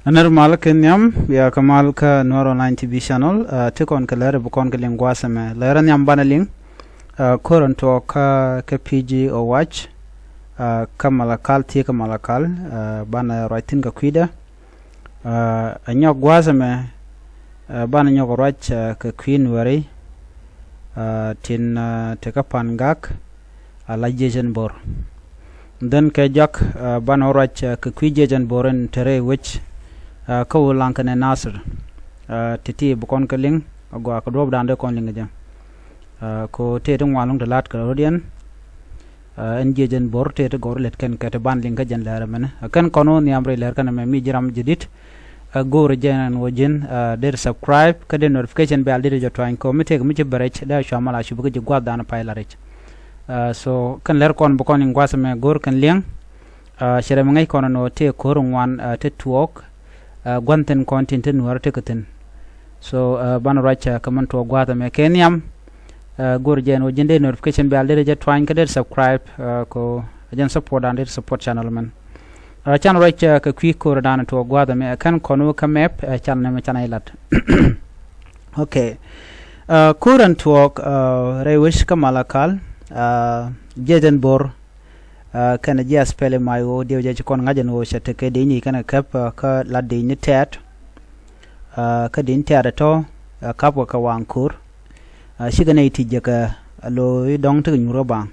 Anar Malakal Nyam ya Malakal Nuer online TV channel tikon ka Läär bukon ka lingwa same Läär nyam banaling koran to ka Pigi owach ka Malakal ti ka Malakal bana writing ka kwida anyok gwasame bana nyok rach ka queen wari tin te ka pangak ala jejen bor then ka jak bana rach ka kwijejen boren tere which ka wulankan nasir titi bukon kaling agwa ka dob dande kon linga jam ko te tung walung dalat ka rodian enjejen bor te gor let ken ka te ban linga jan lara men kan kono ni amre lar kan me mi jiram jidit gor jan wojin der subscribe ka de notification bell de jo twain ko mi te mi barech da shamala shu buga gwa dana pailarech so kan lar kon bukon ingwa me gor kan liang shere mangai kono no te korung wan te tuɔɔk gwanten content nuar tekaten so ban racha kaman to gwata me kenyam gorjen o jinde notification bell de twain ka subscribe ko ajan support and support channel man chan racha ka kwi ko dan to gwata me kan kono ka map channel me channel lat okay current tuɔɔk rewish ka Malakal jejen bor kana jia spele mayo dio je kon ngajen wo shate ke dini kana kap ka la dini tet ka din tet to kap ka wankur shigane iti je ka lo dong te nyuro bang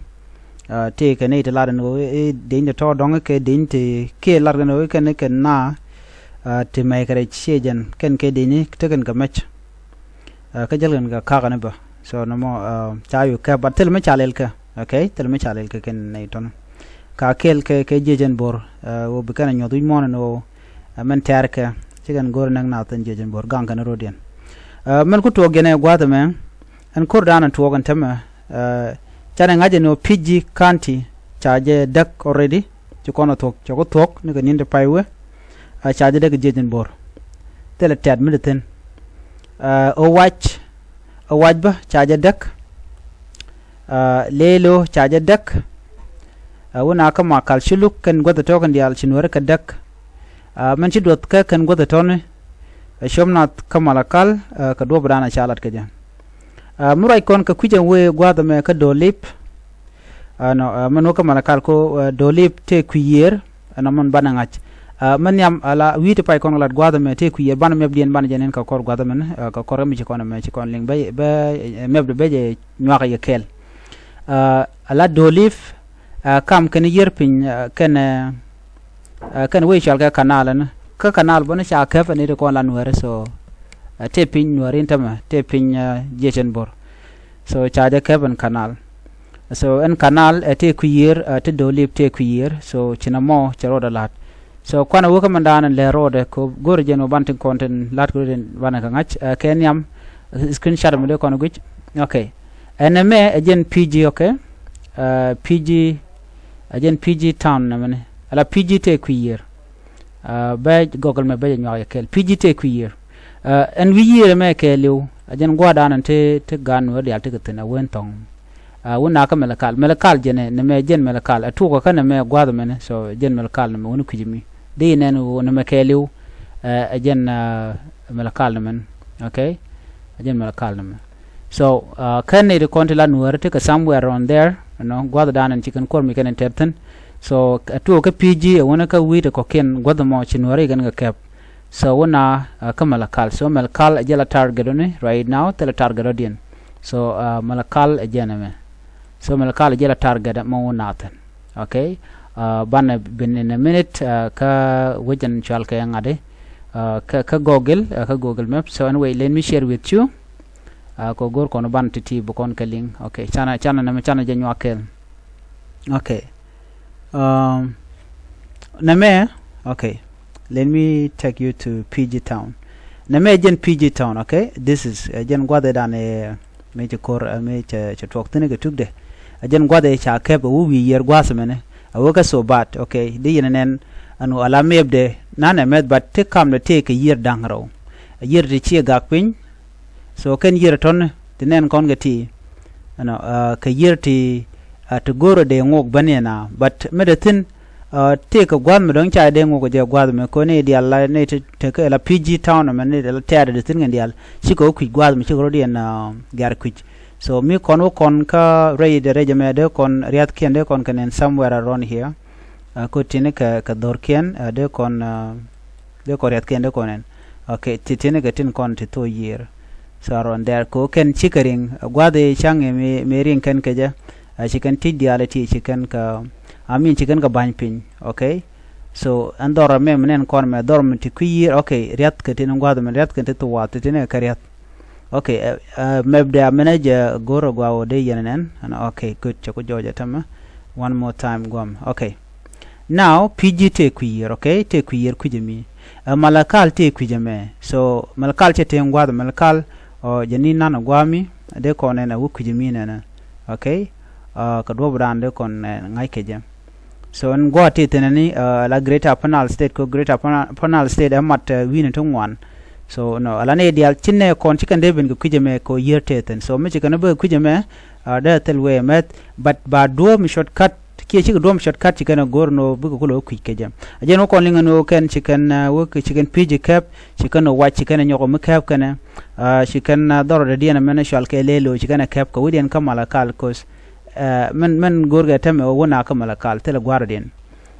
te ka ne te la no din to dong ke din te ke la no ke ne ke na te mai kare chejen ken ke dini te ken ka mech ka jalen ga ka kana ba so no mo chayu ka batel me chalel ka okay tel me chalel ka ken ne ton ka kel ke jejen bor wo bikana nyodu mon no men terka cigan gor nang na tan jejen bor gang kana rodian men ku to gene gwata men an kur dana to gan tama chana ngaje no Pigi county chaje dak already ci kono tok ne ganin de paywe chaje dak jejen bor tele tad militen owach ba chaje dak lelo chaje dak wona ka makal shuluk kan gwada tokan di alchinwar ka dak man ci dot ka kan gwada ton shomnat ka Malakal ka do bana chalat ka jan murai kon ka kuje we gwada me ka dolip no man ka Malakal ko dolip te kuyer ana man bana ngach man yam ala wite pay kon lat gwada me te kuyer bana mebdien bana jenen ka kor gwada men ka kor mi ci kon me ci kon ling be mebde beje nyaka yekel ala dolif kam kan yerpin kan we shal ka kanal bona sha ka fa ne ko la nuer so te pin nuer intama te pin jechen bor so chaja ka ban kanal so en kanal te kuyer te dolip te kuyer so chinamo charo da lat so kwana wo kamandana le rode ko gorje no bantin content lat ko den bana ka ngach kenyam screenshot mo de kono guch okay eneme ajen Pigi okay Pigi ajen Pigi town na mane ala Pigi te kuyer ba google me ba nyaa kel Pigi te kuyer en wi yere me ke lew ajen gwada nan te gan wadi al te tena wentong wona ka Malakal jene ne me jen Malakal atu ko kana me gwada mene so jen Malakal ne woni kujimi de nen wona me ke lew ajen Malakal ne men okay ajen Malakal ne men so kan ne de kontila nuer te ka somewhere around there no gwada danan chicken kor mi kan terten so atu ka Pigi wona ka wi de ko ken gwada mo chinwari gan ga kep so wona ka Malakal so Malakal ajela target ne right now tele target odien so Malakal ajena me so Malakal ajela target mo naten okay ban bin in a minute ka wajan chal ka ngade ka google map so anyway let me share with you ko gor kono ban titi bukon kaling okay chana na me chana janyo akel okay name okay let me take you to Pigi town name jen Pigi town okay this is jen gwada dan me je kor me che tok tene ke tugde jen gwada cha ke bu wi yer gwasmene awoka so bat okay de yenen anu ala mebde nana med bat te kam ne te ke yer dangro yer de chi gakpin so ken yer ton tinen kon gati ano ka yer ti to goro de ngok banena but medatin te ka gwad me don cha de ngo ko je gwad me ko ne dial la ne te ka la Pigi town me ne la te de tin dial chi ko ku gwad me chi ro dien gar ku so mi kon ka re de re me de kon riat ken de kon ken somewhere around here ko tine ka dor ken de kon riat ken de konen okay tine ka tin kon ti to year so around there ko ken chikering gwade change me ring ken ke ja chicken ti diality chicken ka chicken ka bany pin okay so andora me menen kon me dorm ti kuir okay riat ke tin gwade me riat ke to wat tin ka riat okay mebda manager goro gwawo de yenen okay good chako joja tama one more time gom okay now Pigi te kuir okay te kuir kujemi malakal te kujeme so malakal te ngwade malakal jeni nana gwami de konen a wukujemi nana okay ka do brande kon ngai keje so en goati tenani la greater penal state ko greater penal state amat win tongwan so no ala ne dial chinne kon chikande ben ko kujeme ko yerteten so me chikane be kujeme da telwe met but ba do mi shortcut ki chi do mi shortcut chikane gorno bu ko lo kuikeje ajeno kon lingano ken chicken work chicken Pigi cap chicken owach chicken nyoko me cap kana chicken doro de diana menashal ke lelo chicken cap ko widen kamala kal kos men gorga tame wona ka malakal tele guardin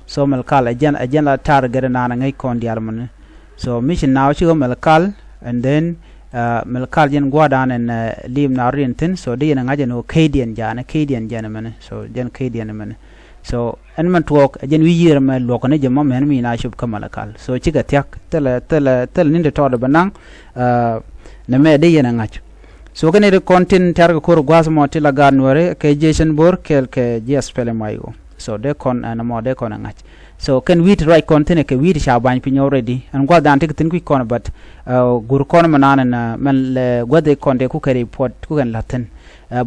so malakal ajan la tar gere nana ngai kon dial man so mission now chi malakal and then malakal jen guardan and lim na rintin so de na ngaje no kadian jana man so jen kadian man so en man talk ajan wi yir ma lokone jama men mi na shub ka malakal so chi ga tyak tele ninde to de banang na me de yena ngach so kene de content targa kor gwasmo tila ganware ke jason bor kel ke gs pele mayo so de kon na mo de kon ngach so can we right content ke we sha ban pin already and gwa dan tik tin ku kon but gur kon manana na man le gwade kon de ku ke report ku kan laten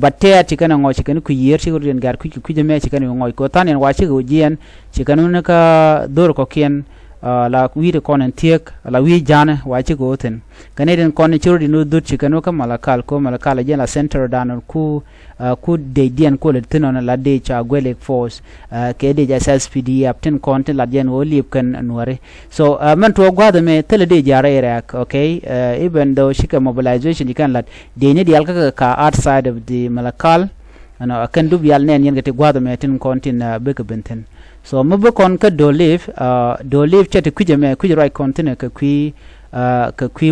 but te ati kana ngo chikan ku yer chi gur gar ku jeme chikan ngo ko tanen wa chi go jien chikan un ka dor ko kien la wide konen tiek la wi jana wachi goten kaneden konen churdi no dut chikano ka malakal ko malakal jena center dan ku de dian ko le tinon la de cha gwele force ke de ja SPD apten content la jen olip kan nuare so man to gwada me tele de jara irak okay even though shika mobilization dikan lat de ne dial ka outside of the malakal ano akan dub yal nen yen gete gwada me tin content beka benten so mabo kon ka do live chete kujeme right content ka kui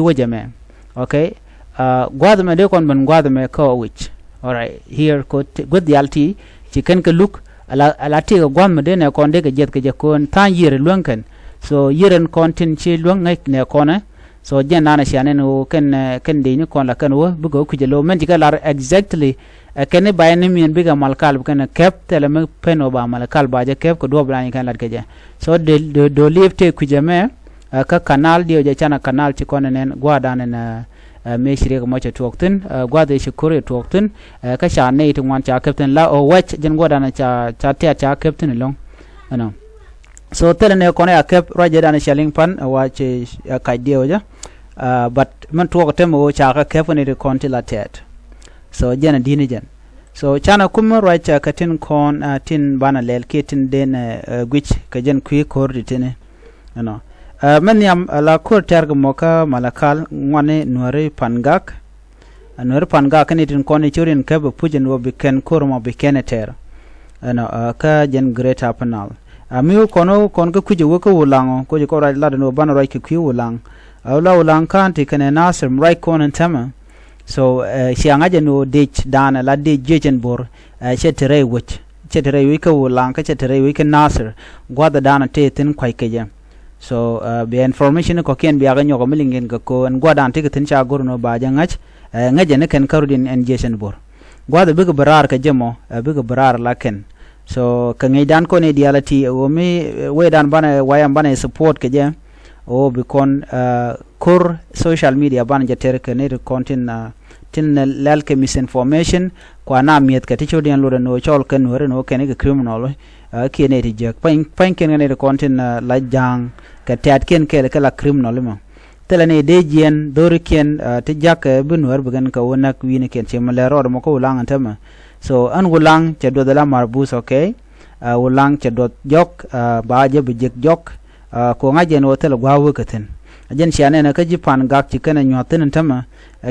wajame okay gwada me de kon ban gwada me ko which all right here ko good yalti chicken ka look ala ti ga gwam de ne kon de ga jet ka kon tan yire luankan so yiren content chi luang ngai ne kona so jenana shane no ken de ni kon la kan wo bu go kujelo men diga lar exactly kene bayani min biga malkal kana kep tele me peno ba malkal ba je kep ko do brani kan lat keje so do live te kujame ka kanal dio je chana kanal ti konen gwada na me shire ko mocha tokten gwada shi kore tokten ka sha ne ti wan cha captain la o watch jen gwada na cha cha captain long ano so tele ne kone a kep roje dan shaling pan watch ka dio ja but man to ko temo cha ka kep ne konti la tet so jena dini jen so chana kuma right ka tin kon tin bana lel kitin den gwich ka jen kui kordi tine no men yam la kor terg moka malakal ngwane nuare pangak ne tin kon churin ka bu pujen wo biken kormo bikeneter no ka jen greater penal mi kono kon ka kuje wo ka wulango ko je ko ra la no bana right ki wulang la wulang kan ti kana nasir right kon tama so she angaje no dich dana la de jejen bor chetere wi ka wulang ka chetere wi ka nasir gwada dana te tin kwai keje so be information ko ken biya ganyo ko milingen ko en gwada ante tin cha gorno ba jangach ngaje ne ken karudin en jejen bor gwada biga barar ka jemo biga barar la ken so ka ngai dan ko ne dialati o mi we dan bana wayam bana support keje o bikon kur social media ban jater ke ne content tin lal ke misinformation kwa na miet ka ticho dian lo no chol ken wore no ken ke criminal ke ne ti jak pain ken ne content la jang ka tat ken ke la criminal ma tele ne de jien dori ken ti jak bin wor bugan ka wona kwini ken che malero mo ko lang antama so an gulang che do dala marbus okay ulang cha dot jok ba je bijek jok ko ngajen hotel gwa wukaten ajen siane na kaji pan gak ci kana nyoten tama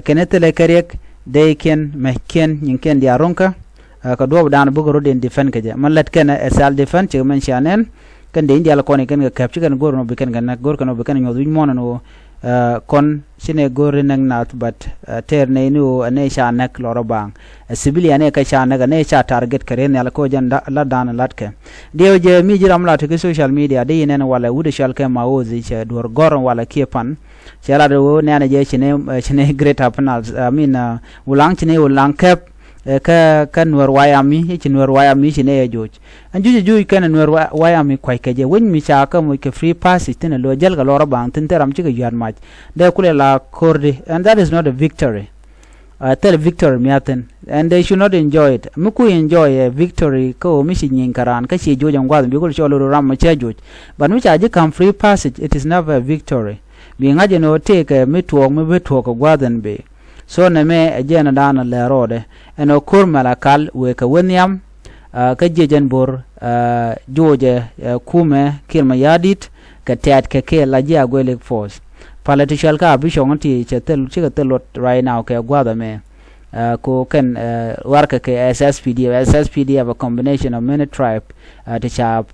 kene tele karek de ken mehken nyinken dia ronka ka do dan bugoro den defend kaje man let kana sal defend ci men sianen kan de india la koni kan ga capture kan gor no biken gan gor kan no biken nyodu mon no kon sine gor nang nat but ter ne nu ane sha nak loro bang civilian ne ka sha naga ne sha target kare ne la ko jan la dan latke de je mi jiram la te social media de ne wala wude shal ke maozi che dor gor wala kiepan chela do ne ne je chine great happenals I mean ulang chine ulang kep ka Nuer wayami ci Nuer wayami ci ne joj anju ju kan Nuer wayami kwai keje won mi cha ka mo ke free pass tin lo jel ga loro bang tin teram ci ga yan match de kule la korde and that is not a victory tell victory miaten and they should not enjoy it muku enjoy a victory ko mi ci nyin karan ka ci jojan gwa bi ko ci lo ram ma cha joj but mi cha ji kan free pass it is never a victory bi ngaje no take mi tuok mi be tuok gwa den be so ne me ajena dana le rode eno kur malakal we ka wenyam ka jejen bor joje kume kirma yadit ka tat ke la ja gwele force political ka bishon ti chetel chiga telot right now ke gwada me ko ken warka ke SSPD have a combination of many tribe to chap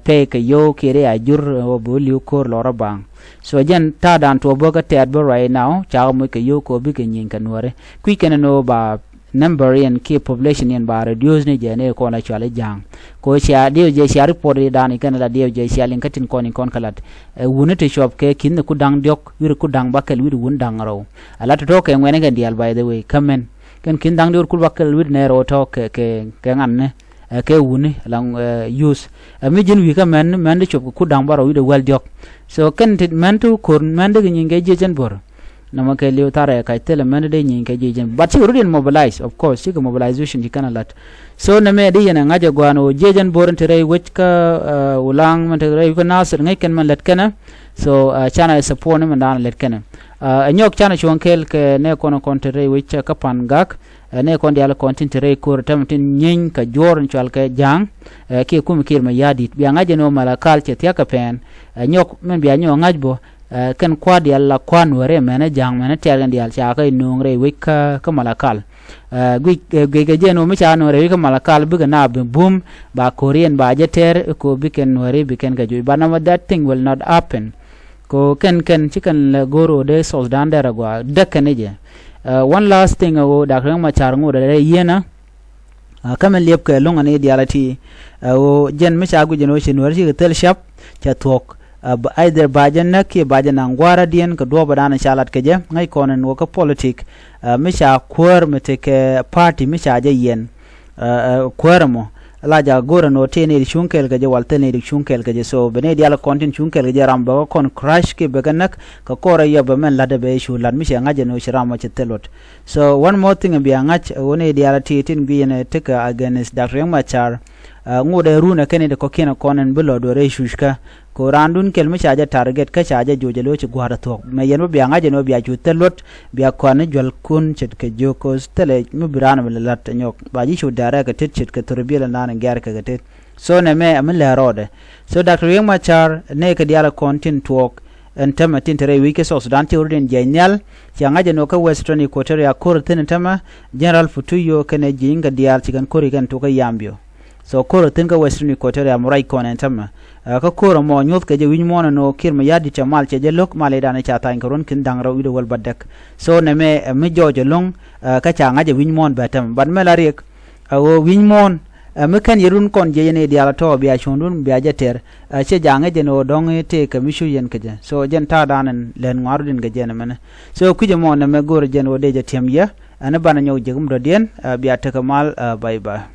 pay ke yo kire ajur boliu kor lora bang so jen ta dan to boga ted bo right now cha mo ke yo ko bi ke nyin kanore kwi ken no ba number and key population in ba reduce ni je ne ko na chale jang ko sia dio je sia report dan kan la dio je sia lin katin kon kalat wunete shop ke kin ku dang diok wir ku dang bakel wir wun dang raw ala to ke ngene ga dial by the way kamen kin dang dio ku bakel wir ne ro to ke ngan ne ke wuni lang use mi jin wi ka men de chop ku dang baro wi de wel diok so kan tit men tu kon men de ngi je jen bor nama ke liu tare ka tele men de ngi ke je jen but you didn't mobilize of course you mobilization you can a lot so na me de yana ngaje gwano je jen bor tere which ka ulang men tere ko nasir ngai ken man let kana so chana support men dan let kana anyok chana chonkel ke ne kono kontere which ka pan gak ne kon dial kontin tere ko tamtin nyin ka jor chal ke jang ke kum kir ma yadit bi ngaje no malakal che tia ka pen nyok men bi anyo ngajbo kan kwa dial la kwan wore men jang men tel dial cha ka nungre wika ka malakal gwi je no mi cha no re ka malakal bi na bum ba korean ba je ter ko bi ken wore bi ken ga ju but now that thing will not happen ko ken chicken la goro de sos dan dera gwa dakane je one last thing o da kan ma char ngo de yena kamen lep ke longa ne dialati o jen mi cha gu jeno shin warji tel shap cha tok either bajan na ke bajan angwara dien ka do badana shalat ke je ngai konen wo ka politik mi cha kwar mete ke party mi cha je yen kwar mo la ja gora no tene di chunkel ga je waltene di chunkel ga je so bene di ala content chunkel ga je ramba kon crash ke beganak ka kora ya ba men lada be shu lan mi sha ngaje no shirama chetelot so one more thing bi angach woni di ala titin bi ne teka against Dr. Machar ngode runa kene de kokina konen bulo do re shushka ko randun kel mi chaja target ka chaja jojelo ci gwara to me yen bi ngaje no bi achu telot bi akone jol kun chet ke jokos tele mi birana mi lat nyok ba ji shu dara ka tet chet ke turbila nan ngar ka tet so ne me am le rode so Dr. Machar ne ka diala content talk and tama tintere wike so Sudan ti urdin genial ci ngaje no ka western equatoria kor tin tama general futuyo kene jinga dial ci kan kori kan to ka yambio so koro tinga western equatoria morai konen tama ka koro mo nyot ke je win mo no kirma yadi chamal che je lok male dana cha tan karon kin dangra wido wal badak so ne me mi jojo long ka cha ngaje win mon batam ban melarek o win mon mi kan yerun kon je ne diala to biya chondun biya jeter che jange je no dong te ka mishu yen ke je so jen ta danan len ngarudin ga je ne mena so kuje mo ne me gor je no de je temya ana bana nyaw je gum do den biya ta kamal bye bye